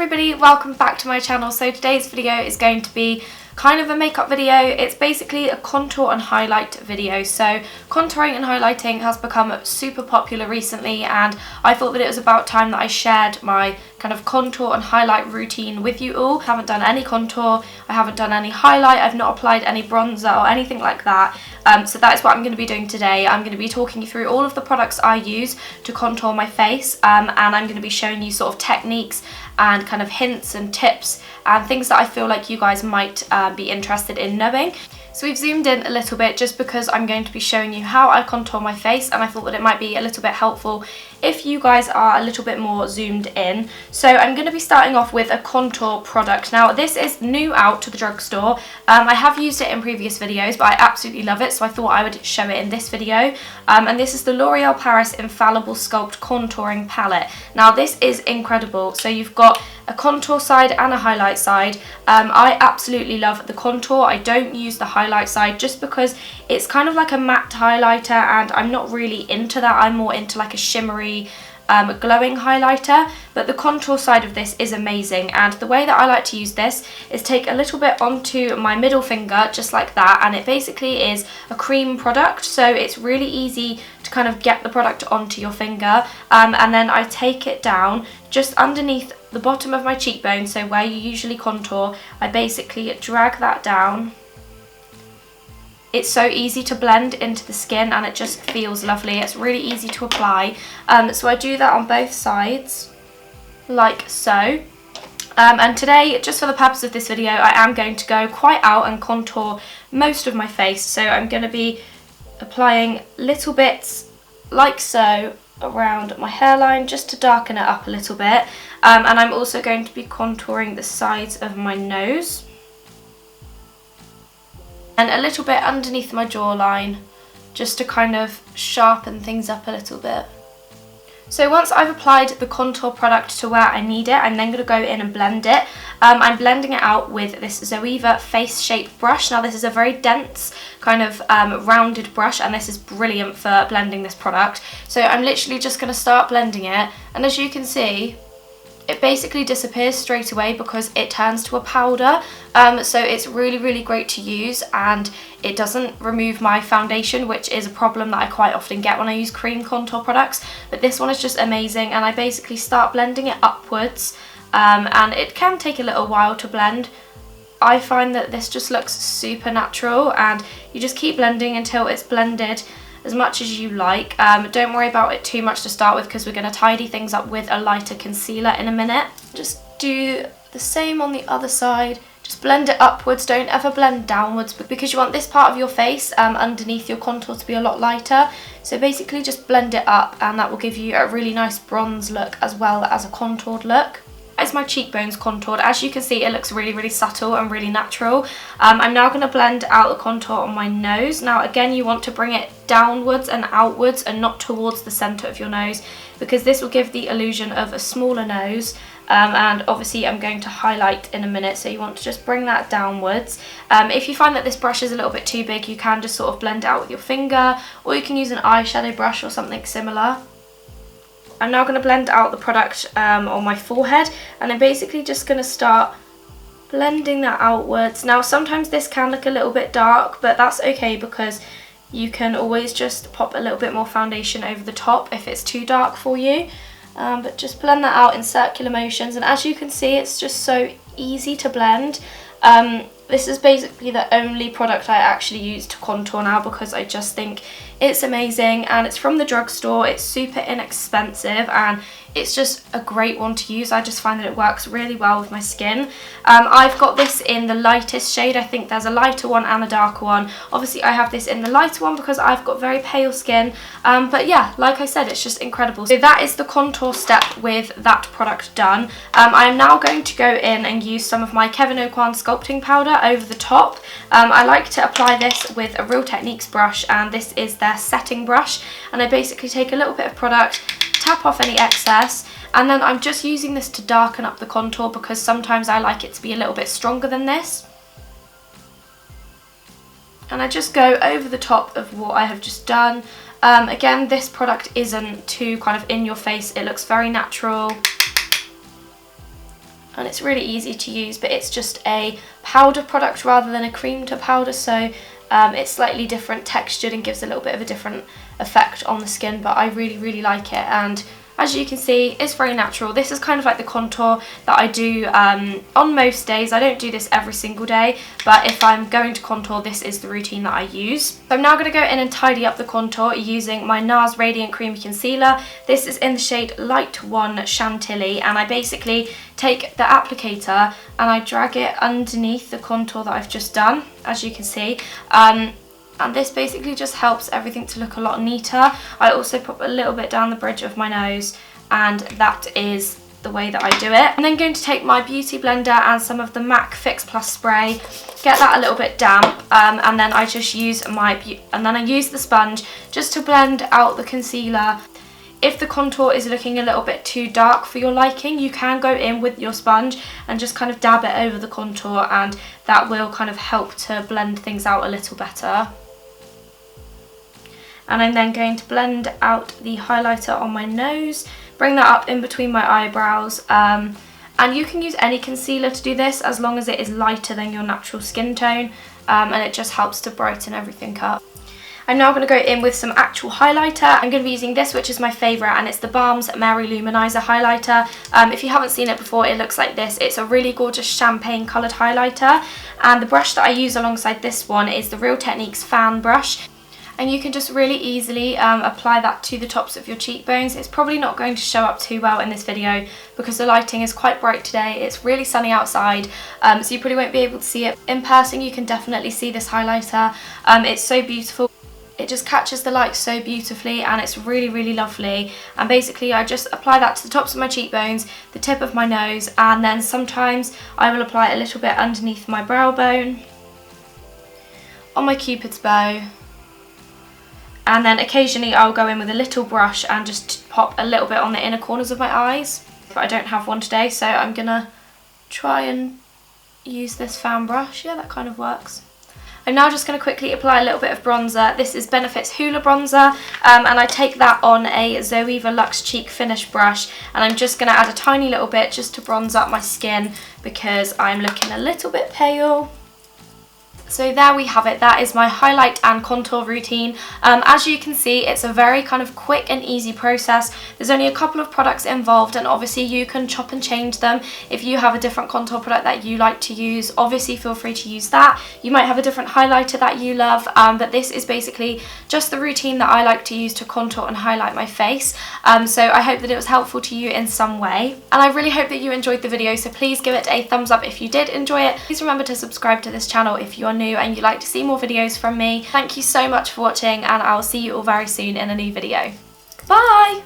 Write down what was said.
everybody, welcome back to my channel. So today's video is going to be kind of a makeup video. It's basically a contour and highlight video. So contouring and highlighting has become super popular recently, and I thought that it was about time that I shared my kind of contour and highlight routine with you all. I haven't done any contour, I haven't done any highlight, I've not applied any bronzer or anything like that. So that is what I'm going to be doing today. I'm going to be talking you through all of the products I use to contour my face, and I'm going to be showing you sort of techniques and kind of hints and tips and things that I feel like you guys might be interested in knowing. So we've zoomed in a little bit just because I'm going to be showing you how I contour my face, and I thought that it might be a little bit helpful if you guys are a little bit more zoomed in. So I'm going to be starting off with a contour product. Now this is new out to the drugstore. I have used it in previous videos, but I absolutely love it, so I thought I would show it in this video. And this is the L'Oreal Paris Infallible Sculpt Contouring Palette. Now this is incredible. So you've got a contour side and a highlight side. I absolutely love the contour. I don't use the highlight side just because it's kind of like a matte highlighter, and I'm not really into that. I'm more into like a shimmery glowing highlighter, but the contour side of this is amazing. And the way that I like to use this is take a little bit onto my middle finger just like that, and it basically is a cream product, so it's really easy to kind of get the product onto your finger, and then I take it down just underneath the bottom of my cheekbone, so where you usually contour. I basically drag that down. It's so easy to blend into the skin and it just feels lovely. It's really easy to apply. So I do that on both sides, like so. And today, just for the purpose of this video, I am going to go quite out and contour most of my face. So I'm going to be applying little bits like so around my hairline just to darken it up a little bit. And I'm also going to be contouring the sides of my nose and a little bit underneath my jawline, just to kind of sharpen things up a little bit. So once I've applied the contour product to where I need it, I'm then going to go in and blend it. I'm blending it out with this Zoeva face shape brush. Now this is a very dense kind of rounded brush, and this is brilliant for blending this product. So I'm literally just going to start blending it, and as you can see, it basically disappears straight away because it turns to a powder. So it's really great to use, and it doesn't remove my foundation, which is a problem that I quite often get when I use cream contour products. But this one is just amazing, and I basically start blending it upwards, and it can take a little while to blend. I find that this just looks super natural, and you just keep blending until it's blended as much as you like. Don't worry about it too much to start with, because we're going to tidy things up with a lighter concealer in a minute. Just do the same on the other side. Just blend it upwards, don't ever blend downwards, because you want this part of your face underneath your contour to be a lot lighter. So basically just blend it up, and that will give you a really nice bronze look as well as a contoured look. As my cheekbones contoured, as you can see, it looks really subtle and really natural. I'm now going to blend out the contour on my nose. Now again, you want to bring it downwards and outwards and not towards the centre of your nose, because this will give the illusion of a smaller nose. And obviously I'm going to highlight in a minute, so you want to just bring that downwards. If you find that this brush is a little bit too big, you can just sort of blend it out with your finger, or you can use an eyeshadow brush or something similar. I'm now going to blend out the product on my forehead, and I'm basically just going to start blending that outwards. Now sometimes this can look a little bit dark, but that's okay, because you can always just pop a little bit more foundation over the top if it's too dark for you. But just blend that out in circular motions, and as you can see, it's just so easy to blend. This is basically the only product I actually use to contour now, because I just think it's amazing, and it's from the drugstore. It's super inexpensive, and it's just a great one to use. I just find that it works really well with my skin. I've got this in the lightest shade. I think there's a lighter one and a darker one. Obviously I have this in the lighter one because I've got very pale skin, but yeah, like I said, it's just incredible. So that is the contour step with that product done. I am now going to go in and use some of my Kevyn Aucoin sculpting powder over the top. I like to apply this with a Real Techniques brush, and this is their setting brush, and I basically take a little bit of product, tap off any excess, and then I'm just using this to darken up the contour, because sometimes I like it to be a little bit stronger than this. And I just go over the top of what I have just done. Again, this product isn't too kind of in your face, it looks very natural. and it's really easy to use, but it's just a powder product rather than a cream to powder, so it's slightly different textured and gives a little bit of a different effect on the skin, but I really like it. And as you can see, it's very natural. This is kind of like the contour that I do on most days. I don't do this every single day, but if I'm going to contour, this is the routine that I use. So I'm now going to go in and tidy up the contour using my Nars Radiant Creamy Concealer. This is in the shade Light 1 Chantilly, and I basically take the applicator and I drag it underneath the contour that I've just done, as you can see. And this basically just helps everything to look a lot neater. I also pop a little bit down the bridge of my nose, and that is the way that I do it. I'm then going to take my beauty blender and some of the MAC Fix Plus spray, get that a little bit damp, and then I just use I use the sponge just to blend out the concealer. If the contour is looking a little bit too dark for your liking, you can go in with your sponge and just kind of dab it over the contour, and that will kind of help to blend things out a little better. And I'm then going to blend out the highlighter on my nose, bring that up in between my eyebrows, and you can use any concealer to do this as long as it is lighter than your natural skin tone, and it just helps to brighten everything up. I'm now going to go in with some actual highlighter. I'm going to be using this, which is my favourite, and it's the Balm's Mary Lou Manizer highlighter. If you haven't seen it before, it looks like this. It's a really gorgeous champagne coloured highlighter, and the brush that I use alongside this one is the Real Techniques fan brush. And you can just really easily apply that to the tops of your cheekbones. It's probably not going to show up too well in this video because the lighting is quite bright today. It's really sunny outside, so you probably won't be able to see it. In person, you can definitely see this highlighter. It's so beautiful. It just catches the light so beautifully, and it's really lovely. And basically I just apply that to the tops of my cheekbones, the tip of my nose, and then sometimes I will apply it a little bit underneath my brow bone, on my cupid's bow. And then occasionally I'll go in with a little brush and just pop a little bit on the inner corners of my eyes. But I don't have one today, so I'm gonna try and use this fan brush. Yeah, that kind of works. I'm now just going to quickly apply a little bit of bronzer. This is Benefit's Hoola bronzer, and I take that on a Zoeva Luxe Cheek Finish brush, and I'm just going to add a tiny little bit just to bronze up my skin because I'm looking a little bit pale. So there we have it. That is my highlight and contour routine. As you can see, it's a very kind of quick and easy process. There's only a couple of products involved, and obviously you can chop and change them. If you have a different contour product that you like to use, obviously feel free to use that. You might have a different highlighter that you love, but this is basically just the routine that I like to use to contour and highlight my face. So I hope that it was helpful to you in some way, and I really hope that you enjoyed the video, so please give it a thumbs up if you did enjoy it. Please remember to subscribe to this channel if you are new and you'd like to see more videos from me. Thank you so much for watching, and I'll see you all very soon in a new video. Bye!